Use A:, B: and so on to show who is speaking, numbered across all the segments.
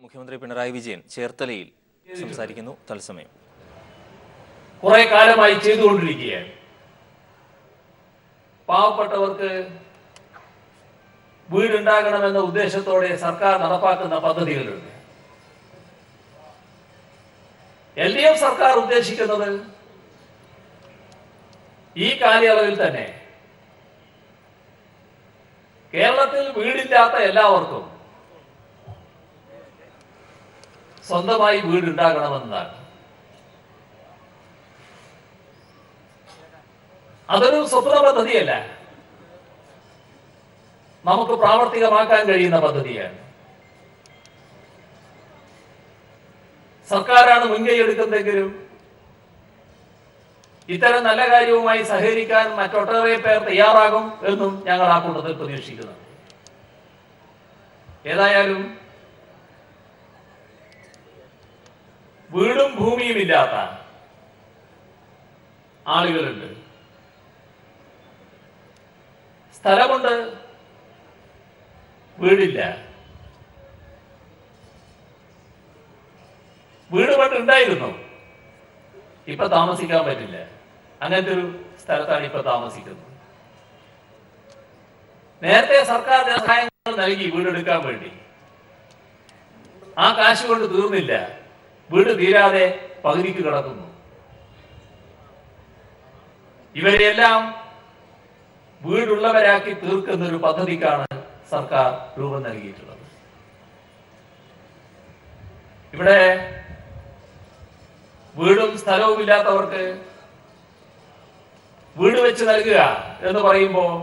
A: മുഖ്യമന്ത്രി പിണറായി വിജയൻ ചേർത്തലയിൽ സംസാരിക്കുന്നു. തത്സമയം
B: കുറെ കാലമായി ചെയ്തുകൊണ്ടിരിക്കുകയാണ്. പാവപ്പെട്ടവർക്ക് വീടുണ്ടാകണമെന്ന ഉദ്ദേശത്തോടെ സർക്കാർ നടപ്പാക്കുന്ന പദ്ധതികളുണ്ട്. LDF സർക്കാർ ഉദ്ദേശിക്കുന്നത് ഈ കാലയളവിൽ തന്നെ കേരളത്തിൽ വീടില്ലാത്ത എല്ലാവർക്കും സ്വന്തമായി വീടുണ്ടാകണമെന്നതാണ്. അതൊരു സ്വപ്ന പദ്ധതിയല്ല, നമുക്ക് പ്രാവർത്തികമാക്കാൻ കഴിയുന്ന പദ്ധതിയാണ്. സർക്കാരാണ് മുൻകൈ എടുക്കുന്നതെങ്കിലും ഇത്തരം നല്ല കാര്യവുമായി സഹകരിക്കാൻ മറ്റൊട്ടേറെ പേർ തയ്യാറാകും എന്നും ഞങ്ങൾ ആ കൂട്ടത്തിൽ പ്രതീക്ഷിക്കുന്നു. ഏതായാലും വീടും ഭൂമിയും ഇല്ലാത്ത ആളുകളുണ്ട്. സ്ഥലമുണ്ട്, വീടില്ല. വീട് പണ്ട് ഉണ്ടായിരുന്നു, ഇപ്പൊ താമസിക്കാൻ പറ്റില്ല. അങ്ങനത്തെ ഒരു സ്ഥലത്താണ് ഇപ്പൊ താമസിക്കുന്നത്. നേരത്തെ സർക്കാർ സഹായങ്ങൾ നൽകി വീടെടുക്കാൻ വേണ്ടി. ആ കാശ് കൊണ്ട് തീർന്നില്ല, വീട് തീരാതെ പകുതിക്ക് കിടക്കുന്നു. ഇവരെല്ലാം വീടുള്ളവരാക്കി തീർക്കുന്ന ഒരു പദ്ധതിക്കാണ് സർക്കാർ രൂപം നൽകിയിട്ടുള്ളത്. ഇവിടെ വീടും സ്ഥലവും ഇല്ലാത്തവർക്ക് വീട് വെച്ച് നൽകുക എന്ന് പറയുമ്പോൾ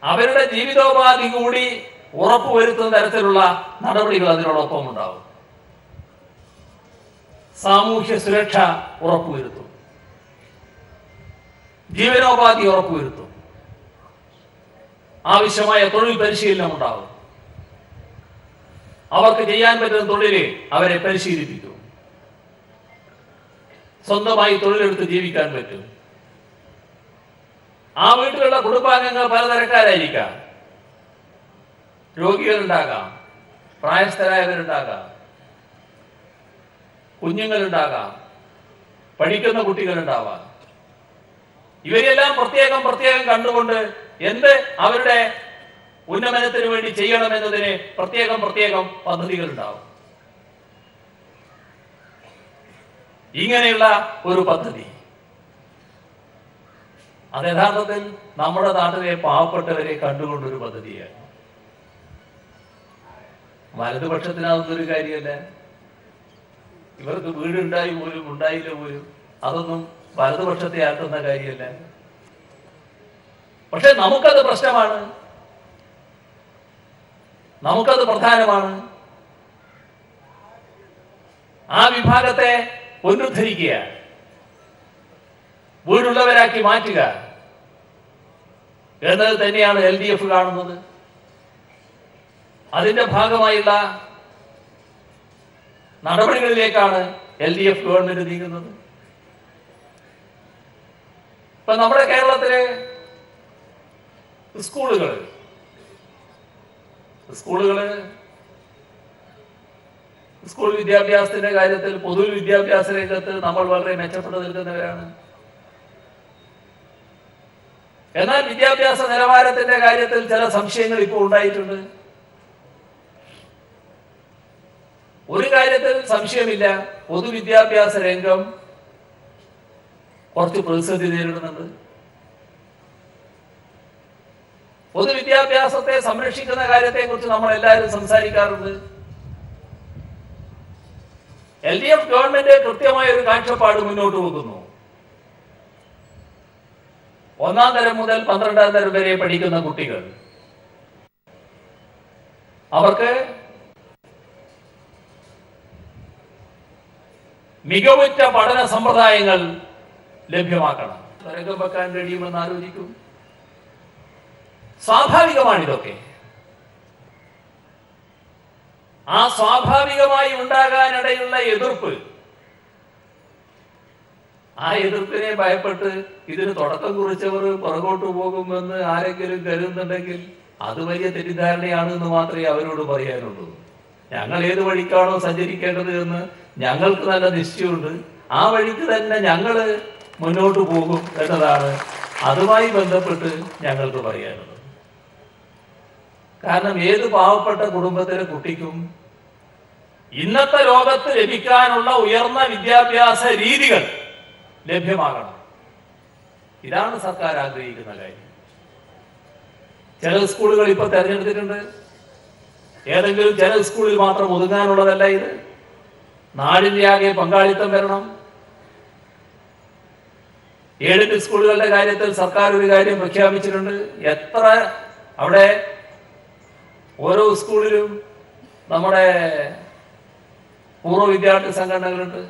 B: അവരുടെ ജീവിതോപാധി കൂടി ഉറപ്പുവരുത്തുന്ന തരത്തിലുള്ള നടപടികൾ അതിനോടൊപ്പം ഉണ്ടാവും. സാമൂഹ്യ സുരക്ഷ ഉറപ്പുവരുത്തും, ജീവനോപാധി ഉറപ്പുവരുത്തും, ആവശ്യമായ തൊഴിൽ പരിശീലനം ഉണ്ടാവും. അവർക്ക് ചെയ്യാൻ പറ്റുന്ന തൊഴില് അവരെ പരിശീലിപ്പിക്കും. സ്വന്തമായി തൊഴിലെടുത്ത് ജീവിക്കാൻ പറ്റും. ആ വീട്ടിലുള്ള കുടുംബാംഗങ്ങൾ പലതരക്കാരായിരിക്കാം. രോഗികളുണ്ടാകാം, പ്രായസ്ഥരായവരുണ്ടാകാം, കുഞ്ഞുങ്ങളുണ്ടാകാം, പഠിക്കുന്ന കുട്ടികളുണ്ടാവാം. ഇവരെല്ലാം പ്രത്യേകം കണ്ടുകൊണ്ട് എന്ത് അവരുടെ ഉന്നമനത്തിന് വേണ്ടി ചെയ്യണമെന്നതിന് പ്രത്യേകം പദ്ധതികൾ ഉണ്ടാവും. ഇങ്ങനെയുള്ള ഒരു പദ്ധതി അത് യഥാർത്ഥത്തിൽ നമ്മുടെ നാട്ടിലെ പാവപ്പെട്ടവരെ കണ്ടുകൊണ്ടൊരു പദ്ധതിയാണ്. വലതുപക്ഷത്തിനാവുന്നൊരു കാര്യമല്ല. ഇവർക്ക് വീടുണ്ടായി പോലും ഉണ്ടായില്ല പോലും അതൊന്നും വലതുപക്ഷത്തെ ആക്കുന്ന കാര്യമല്ല. പക്ഷെ നമുക്കത് പ്രശ്നമാണ്, നമുക്കത് പ്രധാനമാണ്. ആ വിഭാഗത്തെ പുനരുദ്ധരിക്കുക, വീടുള്ളവരാക്കി മാറ്റുക എന്നത് തന്നെയാണ് LDF കാണുന്നത്. അതിന്റെ ഭാഗമായുള്ള നടപടികളിലേക്കാണ് LDF ഗവൺമെന്റ് നീങ്ങുന്നത്. ഇപ്പൊ നമ്മുടെ കേരളത്തിലെ സ്കൂളുകള് സ്കൂൾ വിദ്യാഭ്യാസത്തിന്റെ കാര്യത്തിൽ പൊതു വിദ്യാഭ്യാസ രംഗത്ത് നമ്മൾ വളരെ മെച്ചപ്പെട്ടു നിൽക്കുന്നവരാണ്. എന്നാൽ വിദ്യാഭ്യാസ നിലവാരത്തിന്റെ കാര്യത്തിൽ ചില സംശയങ്ങൾ ഇപ്പോൾ ഉണ്ടായിട്ടുണ്ട്. ഒരു കാര്യത്തിൽ സംശയമില്ല, പൊതുവിദ്യാഭ്യാസ രംഗം കുറച്ച് പ്രതിസന്ധി നേരിടുന്നുണ്ട്. പൊതുവിദ്യാഭ്യാസത്തെ സംരക്ഷിക്കുന്ന കാര്യത്തെ കുറിച്ച് നമ്മൾ എല്ലാവരും സംസാരിക്കാറുണ്ട്. LDF ഗവൺമെന്റ് കൃത്യമായ ഒരു കാഴ്ചപ്പാട് മുന്നോട്ട് വെക്കുന്നു. 1ാം തരം മുതൽ 12ാം തരം വരെ പഠിക്കുന്ന കുട്ടികൾ, അവർക്ക് മികവുറ്റ പഠന സമ്പ്രദായങ്ങൾ ലഭ്യമാക്കണം. രംഗം വെക്കാൻ കഴിയുമെന്ന് ആലോചിക്കും. സ്വാഭാവികമാണിതൊക്കെ. ആ സ്വാഭാവികമായി ഉണ്ടാകാനിടയുള്ള എതിർപ്പ്, ആ എതിർപ്പിനെ ഭയപ്പെട്ട് ഇതിന് തുടക്കം കുറിച്ചവർ പുറകോട്ട് പോകുമെന്ന് ആരെങ്കിലും കരുതുന്നുണ്ടെങ്കിൽ അത് വലിയ തെറ്റിദ്ധാരണയാണ് എന്ന് മാത്രമേ അവരോട് പറയാനുള്ളൂ. ഞങ്ങൾ ഏത് വഴിക്കാണോ സഞ്ചരിക്കേണ്ടത് എന്ന് ഞങ്ങൾക്ക് നല്ല നിശ്ചയമുണ്ട്. ആ വഴിക്ക് തന്നെ ഞങ്ങൾ മുന്നോട്ട് പോകും എന്നതാണ് അതുമായി ബന്ധപ്പെട്ട് ഞങ്ങൾക്ക് പറയാനുള്ളത്. കാരണം ഏത് പാവപ്പെട്ട കുടുംബത്തിലെ കുട്ടിക്കും ഇന്നത്തെ ലോകത്ത് ലഭിക്കാനുള്ള ഉയർന്ന വിദ്യാഭ്യാസ രീതികൾ ലഭ്യമാകണം. ഇതാണ് സർക്കാർ ആഗ്രഹിക്കുന്ന കാര്യം. ചില സ്കൂളുകൾ ഇപ്പൊ തെരഞ്ഞെടുത്തിട്ടുണ്ട്. ഏതെങ്കിലും ചില സ്കൂളിൽ മാത്രം ഒതുങ്ങാനുള്ളതല്ല ഇത്. നാടിന്റെ ആകെ പങ്കാളിത്തം വരണം. എയ്ഡഡ് സ്കൂളുകളുടെ കാര്യത്തിൽ സർക്കാർ ഒരു കാര്യം പ്രഖ്യാപിച്ചിട്ടുണ്ട്. എത്ര അവിടെ ഓരോ സ്കൂളിലും നമ്മുടെ പൂർവ്വ വിദ്യാർത്ഥി സംഘടനകളുണ്ട്,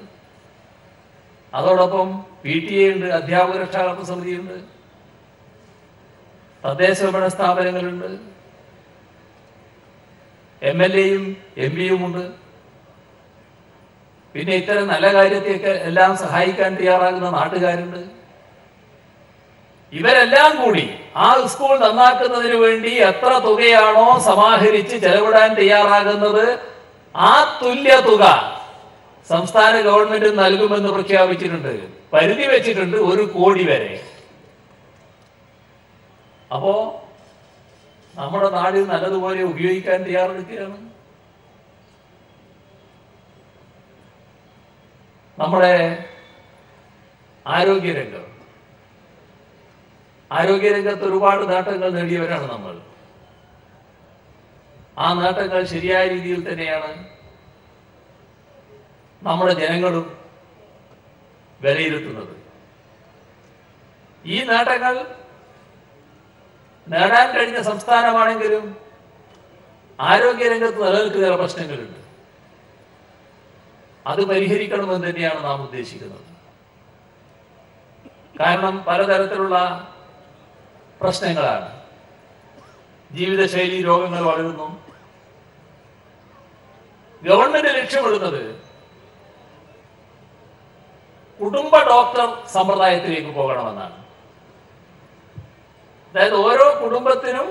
B: അതോടൊപ്പം PTA ഉണ്ട്, അധ്യാപക രക്ഷാകർതൃ സമിതിയുണ്ട്, തദ്ദേശ ഭരണ സ്ഥാപനങ്ങളുണ്ട്, MLAയും MP ഉണ്ട്. പിന്നെ ഇത്തരം നല്ല കാര്യത്തെയൊക്കെ എല്ലാം സഹായിക്കാൻ തയ്യാറാകുന്ന നാട്ടുകാരുണ്ട്. ഇവരെല്ലാം കൂടി ആ സ്കൂൾ നന്നാക്കുന്നതിന് വേണ്ടി എത്ര തുകയാണോ സമാഹരിച്ച് ചെലവിടാൻ തയ്യാറാകുന്നത് ആ തുല്യ തുക സംസ്ഥാന ഗവൺമെന്റ് നൽകുമെന്ന് പ്രഖ്യാപിച്ചിട്ടുണ്ട്. പരിധി വെച്ചിട്ടുണ്ട് 1 കോടി വരെ. അപ്പോ നമ്മുടെ നാട് നല്ലതുപോലെ ഉപയോഗിക്കാൻ തയ്യാറെടുക്കുകയാണ്. നമ്മുടെ ആരോഗ്യരംഗത്ത് ഒരുപാട് നേട്ടങ്ങൾ നേടിയവരാണ് നമ്മൾ. ആ നേട്ടങ്ങൾ ശരിയായ രീതിയിൽ തന്നെയാണ് നമ്മുടെ ജനങ്ങളും വിലയിരുത്തുന്നത്. ഈ നേട്ടങ്ങൾ നേടാൻ കഴിഞ്ഞ സംസ്ഥാനമാണെങ്കിലും ആരോഗ്യരംഗത്ത് നിലനിൽക്കുന്ന ചില പ്രശ്നങ്ങളുണ്ട്. അത് പരിഹരിക്കണമെന്ന് തന്നെയാണ് നാം ഉദ്ദേശിക്കുന്നത്. കാരണം പലതരത്തിലുള്ള പ്രശ്നങ്ങളാണ്. ജീവിതശൈലി രോഗങ്ങൾ വളരുന്നു. ഗവൺമെന്റ് ലക്ഷ്യമിടുന്നത് കുടുംബ ഡോക്ടർ സമ്പ്രദായത്തിലേക്ക് പോകണമെന്നാണ്. അതായത് ഓരോ കുടുംബത്തിനും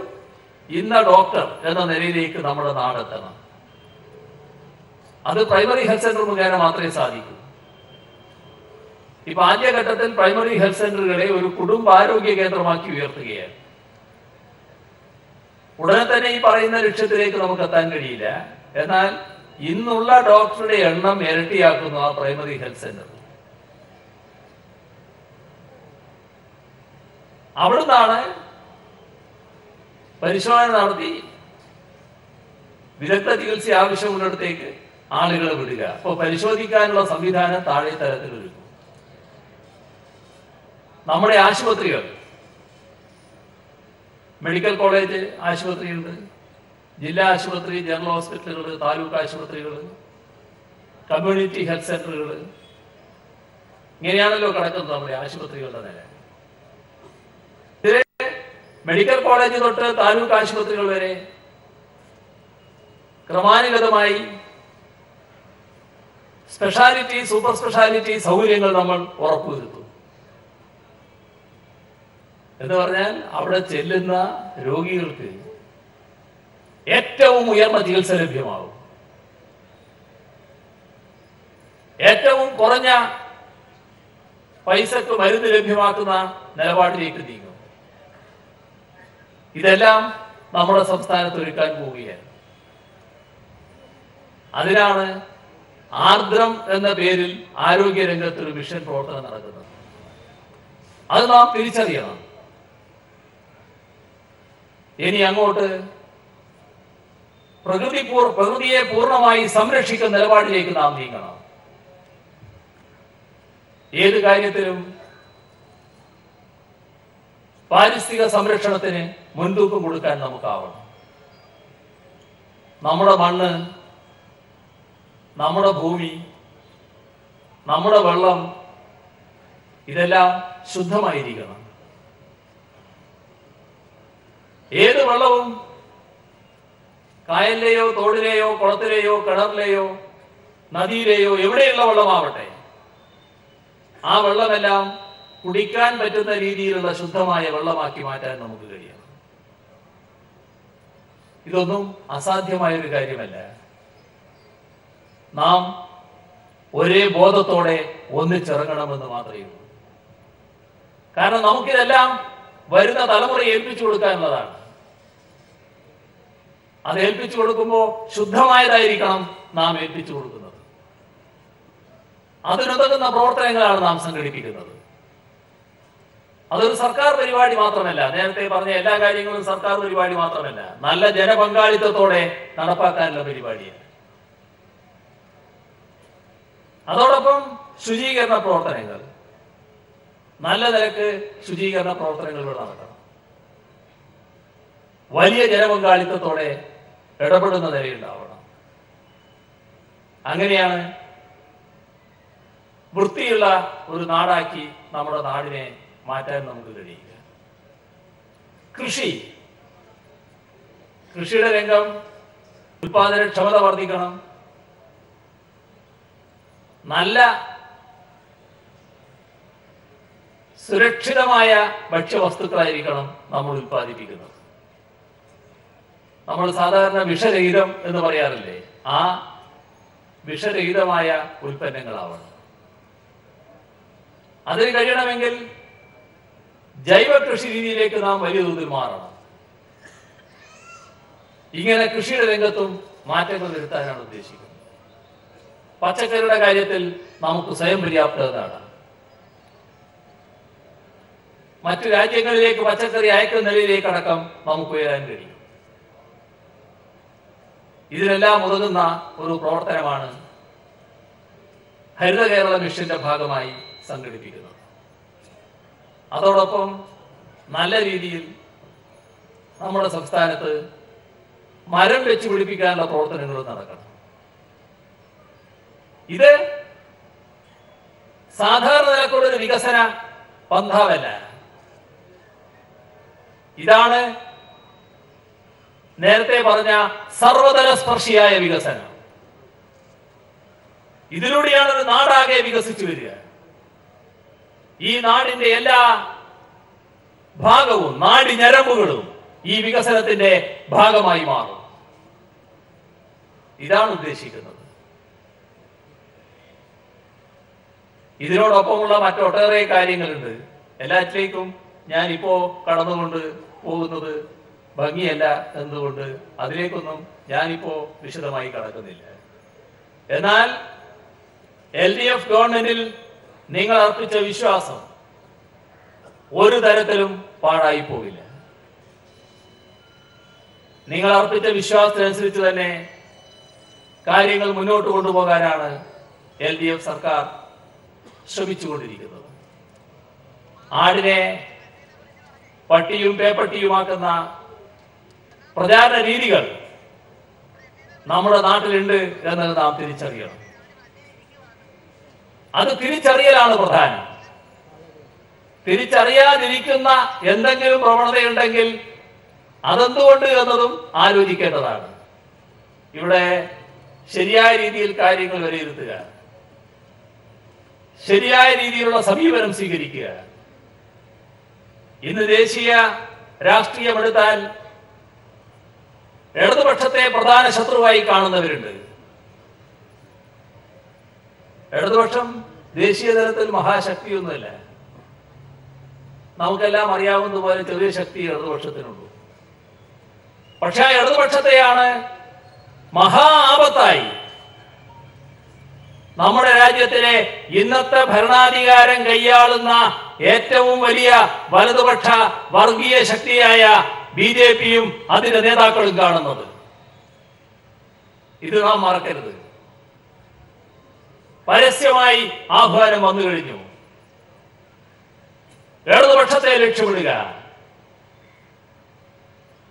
B: ഇന്ന ഡോക്ടർ എന്ന നിലയിലേക്ക് നമ്മുടെ നാടെത്തണം. അത് പ്രൈമറി ഹെൽത്ത് സെന്റർ മുഖേന മാത്രമേ സാധിക്കൂ. ഇപ്പൊ ആദ്യഘട്ടത്തിൽ പ്രൈമറി ഹെൽത്ത് സെന്ററുകളെ ഒരു കുടുംബാരോഗ്യ കേന്ദ്രമാക്കി ഉയർത്തുകയാണ്. ഉടനെ തന്നെ ഈ പറയുന്ന ലക്ഷ്യത്തിലേക്ക് നമുക്ക് എത്താൻ കഴിയില്ല. എന്നാൽ ഇന്നുള്ള ഡോക്ടറുടെ എണ്ണം ഇരട്ടിയാക്കുന്നു ആ പ്രൈമറി ഹെൽത്ത് സെന്റർ. അവിടുന്നാണ് പരിശോധന നടത്തി വിദഗ്ധ ചികിത്സ ആവശ്യമുള്ളിടത്തേക്ക് ആളുകളെ വിടുക. അപ്പോൾ പരിശോധിക്കാനുള്ള സംവിധാനം താഴെ തലത്തിൽ ഒരുക്കും. നമ്മുടെ ആശുപത്രികൾ, മെഡിക്കൽ കോളേജ് ആശുപത്രിയുണ്ട്, ജില്ലാ ആശുപത്രി, ജനറൽ ഹോസ്പിറ്റലുകൾ, താലൂക്ക് ആശുപത്രികൾ, കമ്മ്യൂണിറ്റി ഹെൽത്ത് സെന്ററുകൾ, ഇങ്ങനെയാണല്ലോ കിടക്കുന്നത് നമ്മുടെ ആശുപത്രികളുടെ നില. മെഡിക്കൽ കോളേജ് തൊട്ട് താലൂക്ക് ആശുപത്രികൾ വരെ ക്രമാനുഗതമായി സ്പെഷ്യാലിറ്റി, സൂപ്പർ സ്പെഷ്യാലിറ്റി സൗകര്യങ്ങൾ നമ്മൾ ഉറപ്പുവരുത്തും. എന്ന് പറഞ്ഞാൽ അവിടെ ചെല്ലുന്ന രോഗികൾക്ക് ഏറ്റവും ഉയർന്ന ചികിത്സ ലഭ്യമാകും. ഏറ്റവും കുറഞ്ഞ പൈസക്ക് മരുന്ന് ലഭ്യമാക്കുന്ന നിലപാടിലേക്ക് നീങ്ങും. ഇതെല്ലാം നമ്മുടെ സംസ്ഥാനത്ത് ഒരുക്കാൻ പോവുകയാണ്. അതിനാണ് ആർദ്രം എന്ന പേരിൽ ആരോഗ്യരംഗത്ത് ഒരു മിഷൻ പ്രവർത്തനം നടക്കുന്നത്. അത് നാം തിരിച്ചറിയണം. ഇനി അങ്ങോട്ട് പ്രകൃതിയെ പൂർണ്ണമായി സംരക്ഷിക്കുന്ന നിലപാടിലേക്ക് നാം നീങ്ങണം. ഏത് കാര്യത്തിലും പാരിസ്ഥിതിക സംരക്ഷണത്തിന് മുൻതൂക്കം കൊടുക്കാൻ നമുക്കാവണം. നമ്മുടെ മണ്ണ്, നമ്മുടെ ഭൂമി, നമ്മുടെ വെള്ളം ഇതെല്ലാം ശുദ്ധമായിരിക്കണം. ഏത് വെള്ളവും കായലിലെയോ തോടിലെയോ കുളത്തിലെയോ കിണറിലെയോ നദിയിലെയോ എവിടെയുള്ള വെള്ളമാവട്ടെ, ആ വെള്ളമെല്ലാം കുടിക്കാൻ പറ്റുന്ന രീതിയിലുള്ള ശുദ്ധമായ വെള്ളമാക്കി മാറ്റാൻ നമുക്ക് കഴിയണം. ഇതൊന്നും അസാധ്യമായൊരു കാര്യമല്ല. നാം ഒരേ ബോധത്തോടെ ഒന്നിച്ചിറങ്ങണമെന്ന് മാത്രമേ ഉള്ളൂ. കാരണം നമുക്കിതെല്ലാം വരുന്ന തലമുറയെ ഏൽപ്പിച്ചു കൊടുക്കാനുള്ളതാണ്. അത് ഏൽപ്പിച്ചു കൊടുക്കുമ്പോൾ ശുദ്ധമായതായിരിക്കണം നാം ഏൽപ്പിച്ചു കൊടുക്കുന്നത്. അതിനുതകുന്ന പ്രവർത്തനങ്ങളാണ് നാം സംഘടിപ്പിക്കുന്നത്. അതൊരു സർക്കാർ പരിപാടി മാത്രമല്ല, നേരത്തെ പറഞ്ഞ എല്ലാ കാര്യങ്ങളും സർക്കാർ പരിപാടി മാത്രമല്ല, നല്ല ജനപങ്കാളിത്തത്തോടെ നടപ്പാക്കാനുള്ള പരിപാടിയാണ്. അതോടൊപ്പം ശുചീകരണ പ്രവർത്തനങ്ങൾ, നല്ല നിലക്ക് ശുചീകരണ പ്രവർത്തനങ്ങൾ നടക്കണം. വലിയ ജനപങ്കാളിത്തത്തോടെ ഇടപെടുന്ന നിലയുണ്ടാവണം. അങ്ങനെയാണ് വൃത്തിയുള്ള ഒരു നാടാക്കി നമ്മുടെ നാടിനെ മാറ്റാൻ നമുക്ക് കഴിയുക. കൃഷിയുടെ രംഗം ഉൽപാദനക്ഷമത വർദ്ധിക്കണം. നല്ല സുരക്ഷിതമായ ഭക്ഷ്യവസ്തുക്കളായിരിക്കണം നമ്മൾ ഉൽപ്പാദിപ്പിക്കുന്നത്. നമ്മൾ സാധാരണ വിഷരഹിതം എന്ന് പറയാറില്ലേ, ആ വിഷരഹിതമായ ഉൽപ്പന്നങ്ങളാവണം. അതിന് കഴിയണമെങ്കിൽ ജൈവ കൃഷി രീതിയിലേക്ക് നാം വലിയ തോതിൽ മാറണം. ഇങ്ങനെ കൃഷിയുടെ രംഗത്തും മാറ്റങ്ങൾ വരുത്താനാണ് ഉദ്ദേശിക്കുന്നത്. പച്ചക്കറിയുടെ കാര്യത്തിൽ നമുക്ക് സ്വയം പര്യാപ്തത നേടാം. മറ്റു രാജ്യങ്ങളിലേക്ക് പച്ചക്കറി അയക്കുന്ന നിലയിലേക്കടക്കം നമുക്ക് ഉയരാൻ കഴിയും. ഇതിനെല്ലാം ഉതകുന്ന ഒരു പ്രവർത്തനമാണ് ഹരിത കേരള മിഷന്റെ ഭാഗമായി സംഘടിപ്പിക്കുന്നത്. അതോടൊപ്പം നല്ല രീതിയിൽ നമ്മുടെ സംസ്ഥാനത്ത് മരം വെച്ച് പിടിപ്പിക്കാനുള്ള പ്രവർത്തനങ്ങൾ നടക്കണം. ഇത് സാധാരണ നിലക്കുള്ളൊരു വികസന പന്ഥാവല്ല. ഇതാണ് നേരത്തെ പറഞ്ഞ സർവതല സ്പർശിയായ വികസനം. ഇതിലൂടെയാണ് ഒരു നാടാകെ വികസിച്ചു വരിക. ഈ നാടിന്റെ എല്ലാ ഭാഗവും, നാടിഞരമ്പുകളും ഈ വികസനത്തിന്റെ ഭാഗമായി മാറും. ഇതാണ് ഉദ്ദേശിക്കുന്നത്. ഇതിനോടൊപ്പമുള്ള മറ്റൊട്ടേറെ കാര്യങ്ങളുണ്ട്. എല്ലാറ്റിലേക്കും ഞാനിപ്പോ കടന്നുകൊണ്ട് പോകുന്നത് ഭംഗിയല്ല എന്നതുകൊണ്ട് അതിലേക്കൊന്നും ഞാനിപ്പോ വിശദമായി കടക്കുന്നില്ല. എന്നാൽ LDF ഗവൺമെന്റിൽ നിങ്ങൾ അർപ്പിച്ച വിശ്വാസം ഒരു തരത്തിലും പാഴായി പോകില്ല. നിങ്ങൾ അർപ്പിച്ച വിശ്വാസത്തിനനുസരിച്ച് തന്നെ കാര്യങ്ങൾ മുന്നോട്ട് കൊണ്ടുപോകാനാണ് LDF സർക്കാർ ശ്രമിച്ചുകൊണ്ടിരിക്കുന്നത്. ആടിനെ പട്ടിയും പേപ്പട്ടിയുമാക്കുന്ന പ്രചാരണ രീതികൾ നമ്മുടെ നാട്ടിലുണ്ട് എന്നത് നാം തിരിച്ചറിയണം. അത് തിരിച്ചറിയലാണ് പ്രധാനം. തിരിച്ചറിയാതിരിക്കുന്ന എന്തെങ്കിലും പ്രവണതയുണ്ടെങ്കിൽ അതെന്തുകൊണ്ട് എന്നതും ആലോചിക്കേണ്ടതാണ്. ഇവിടെ ശരിയായ രീതിയിൽ കാര്യങ്ങൾ വിലയിരുത്തുക, ശരിയായ രീതിയിലുള്ള സമീപനം സ്വീകരിക്കുക. ഇന്ന് ദേശീയ രാഷ്ട്രീയമെടുത്താൽ ഇടതുപക്ഷത്തെ പ്രധാന ശത്രുവായി കാണുന്നവരുണ്ട്. ഇടതുപക്ഷം ദേശീയ തലത്തിൽ മഹാശക്തിയൊന്നുമല്ല. നമുക്കെല്ലാം അറിയാവുന്നതുപോലെ ചെറിയ ശക്തി ഇടതുപക്ഷത്തിനുള്ളൂ. പക്ഷെ ആ ഇടതുപക്ഷത്തെയാണ് മഹാ ആപത്തായി നമ്മുടെ രാജ്യത്തിലെ ഇന്നത്തെ ഭരണാധികാരം കൈയാളുന്ന ഏറ്റവും വലിയ വലതുപക്ഷ വർഗീയ ശക്തിയായ BJPയും അതിന്റെ നേതാക്കളും കാണുന്നത്. ഇത് നാം മറക്കരുത്. പരസ്യമായി ആഹ്വാനം വന്നു കഴിഞ്ഞു. ഇടതുപക്ഷത്തെ ലക്ഷ്യമിടുക,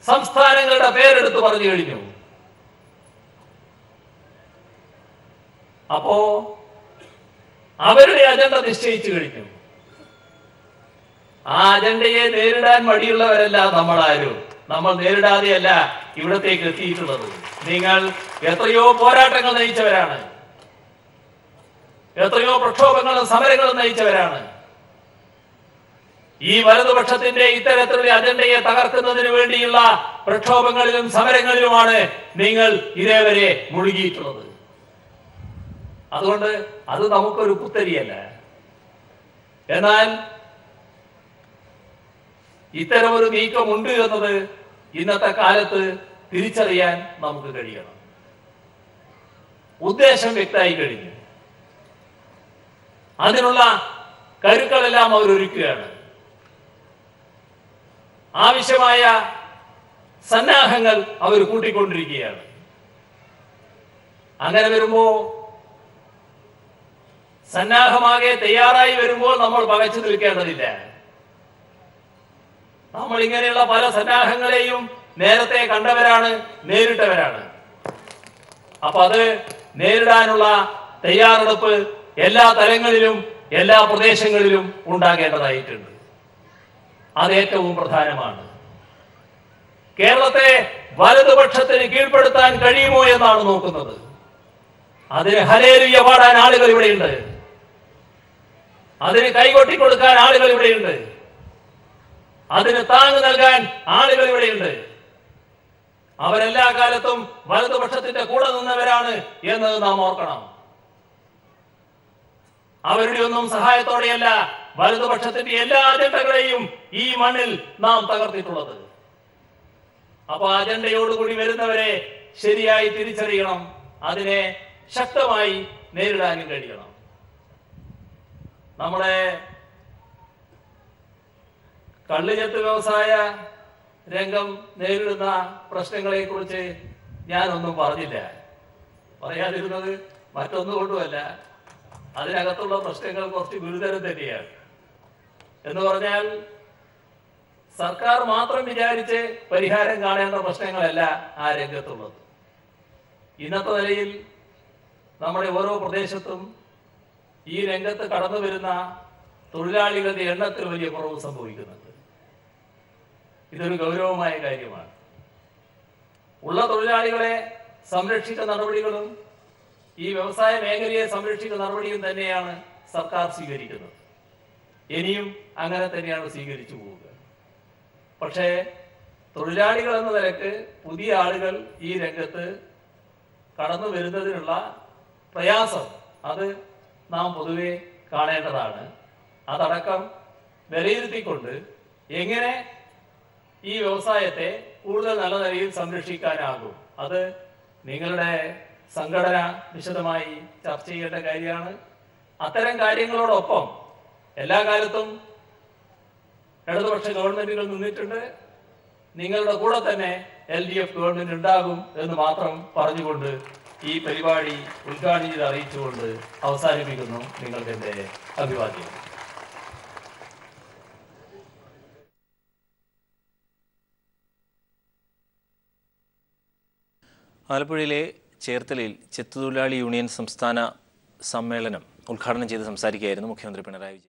B: സംസ്ഥാനങ്ങളുടെ പേരെടുത്ത് പറഞ്ഞു കഴിഞ്ഞു. അപ്പോ അവരുടെ അജണ്ട നിശ്ചയിച്ചു കഴിഞ്ഞു. ആ അജണ്ടയെ നേരിടാൻ മടിയുള്ളവരല്ല നമ്മളാരും. നമ്മൾ നേരിടാതെയല്ല ഇവിടത്തേക്ക് എത്തിയിട്ടുള്ളത്. നിങ്ങൾ എത്രയോ പോരാട്ടങ്ങൾ നയിച്ചവരാണ്, എത്രയോ പ്രക്ഷോഭങ്ങളും സമരങ്ങളും നയിച്ചവരാണ്. ഈ വലതുപക്ഷത്തിന്റെ ഇത്തരത്തിലുള്ള അജണ്ടയെ തകർക്കുന്നതിന് വേണ്ടിയുള്ള പ്രക്ഷോഭങ്ങളിലും സമരങ്ങളിലുമാണ് നിങ്ങൾ ഇതേവരെ മുഴുകിയിട്ടുള്ളത്. അതുകൊണ്ട് അത് നമുക്കൊരു പുത്തരിയല്ല. എന്നാൽ ഇത്തരമൊരു നീക്കമുണ്ട് എന്നത് ഇന്നത്തെ കാലത്ത് തിരിച്ചറിയാൻ നമുക്ക് കഴിയണം. ഉദ്ദേശം വ്യക്തമായി കഴിഞ്ഞു. അതിനുള്ള കരുക്കളെല്ലാം അവരൊരുക്കുകയാണ്. ആവശ്യമായ സന്നാഹങ്ങൾ അവർ കൂട്ടിക്കൊണ്ടിരിക്കുകയാണ്. അങ്ങനെ വരുമ്പോ സന്നാഹമാകെ തയ്യാറായി വരുമ്പോൾ നമ്മൾ പകച്ചു നിൽക്കേണ്ടതില്ല. നമ്മൾ ഇങ്ങനെയുള്ള പല സന്നാഹങ്ങളെയും നേരത്തെ കണ്ടവരാണ്, നേരിട്ടവരാണ്. അപ്പൊ അത് നേരിടാനുള്ള തയ്യാറെടുപ്പ് എല്ലാ തലങ്ങളിലും എല്ലാ പ്രദേശങ്ങളിലും ഉണ്ടാകേണ്ടതായിട്ടുണ്ട്. അത് ഏറ്റവും പ്രധാനമാണ്. കേരളത്തെ വലതുപക്ഷത്തിന് കീഴ്പ്പെടുത്താൻ കഴിയുമോ എന്നാണ് നോക്കുന്നത്. അതിന് ഹല്ലേലൂയ പാടാൻ ആളുകൾ ഇവിടെയുണ്ട്. അതിന് കൈകൊട്ടിക്കൊടുക്കാൻ ആളുകൾ ഇവിടെയുണ്ട്. അതിന് താങ്ങ് നൽകാൻ ആളുകൾ ഇവിടെയുണ്ട്. അവരെല്ലാ കാലത്തും വലതുപക്ഷത്തിന്റെ കൂടെ നിന്നവരാണ് എന്നത് നാം ഓർക്കണം. അവരുടെ ഒന്നും സഹായത്തോടെയല്ല വലതുപക്ഷത്തിന്റെ എല്ലാ അജണ്ടകളെയും ഈ മണ്ണിൽ നാം തകർത്തിട്ടുള്ളത്. അപ്പൊ അജണ്ടയോടുകൂടി വരുന്നവരെ ശരിയായി തിരിച്ചറിയണം. അതിനെ ശക്തമായി നേരിടാനും കഴിയണം. നമ്മുടെ കള്ളുചെത്ത് വ്യവസായ രംഗം നേരിടുന്ന പ്രശ്നങ്ങളെ കുറിച്ച് ഞാനൊന്നും പറഞ്ഞില്ല. പറയാതിരുന്നത് മറ്റൊന്നുകൊണ്ടുമല്ല, അതിനകത്തുള്ള പ്രശ്നങ്ങൾ കുറച്ച് ഗുരുതരം തന്നെയാണ്. എന്ന് പറഞ്ഞാൽ സർക്കാർ മാത്രം വിചാരിച്ച് പരിഹാരം കാണേണ്ട പ്രശ്നങ്ങളല്ല ആ രംഗത്തുള്ളത്. ഇന്നത്തെ നിലയിൽ നമ്മുടെ ഓരോ പ്രദേശത്തും ഈ രംഗത്ത് കടന്നു വരുന്ന തൊഴിലാളികളുടെ എണ്ണത്തിൽ വലിയ കുറവ് സംഭവിക്കുന്നുണ്ട്. ഇതൊരു ഗൗരവമായ കാര്യമാണ്. ഉള്ള തൊഴിലാളികളെ സംരക്ഷിക്കുന്ന നടപടികളും ഈ വ്യവസായ മേഖലയെ സംരക്ഷിക്കുന്ന നടപടിയും തന്നെയാണ് സർക്കാർ സ്വീകരിക്കുന്നത്. ഇനിയും അങ്ങനെ തന്നെയാണ് സ്വീകരിച്ചു പോവുക. പക്ഷേ തൊഴിലാളികൾ എന്ന നിലക്ക് പുതിയ ആളുകൾ ഈ രംഗത്ത് കടന്നു വരുന്നതിനുള്ള പ്രയാസം അത് നാം പൊതുവെ കാണേണ്ടതാണ്. അതടക്കം വിലയിരുത്തിക്കൊണ്ട് എങ്ങനെ ഈ വ്യവസായത്തെ കൂടുതൽ നല്ല നിലയിൽ സംരക്ഷിക്കാനാകും, അത് നിങ്ങളുടെ സംഘടന വിശദമായി ചർച്ച ചെയ്യേണ്ട കാര്യമാണ്. അത്തരം കാര്യങ്ങളോടൊപ്പം എല്ലാ കാലത്തും ഇടതുപക്ഷ ഗവൺമെന്റുകൾ നിന്നിട്ടുണ്ട്. നിങ്ങളുടെ കൂടെ തന്നെ LDF ഗവൺമെന്റ് ഉണ്ടാകും എന്ന് മാത്രം പറഞ്ഞുകൊണ്ട് ഈ പരിപാടി ഉദ്ഘാടനം ചെയ്ത് അറിയിച്ചുകൊണ്ട് അവസാനിപ്പിക്കുന്നു. നിങ്ങൾക്ക് എൻ്റെ അഭിവാദ്യം.
A: ആലപ്പുഴയിലെ ചേർത്തലയിൽ ചെത്തുതൊഴിലാളി യൂണിയൻ സംസ്ഥാന സമ്മേളനം ഉദ്ഘാടനം ചെയ്ത് സംസാരിക്കുകയായിരുന്നു മുഖ്യമന്ത്രി പിണറായി വിജയൻ.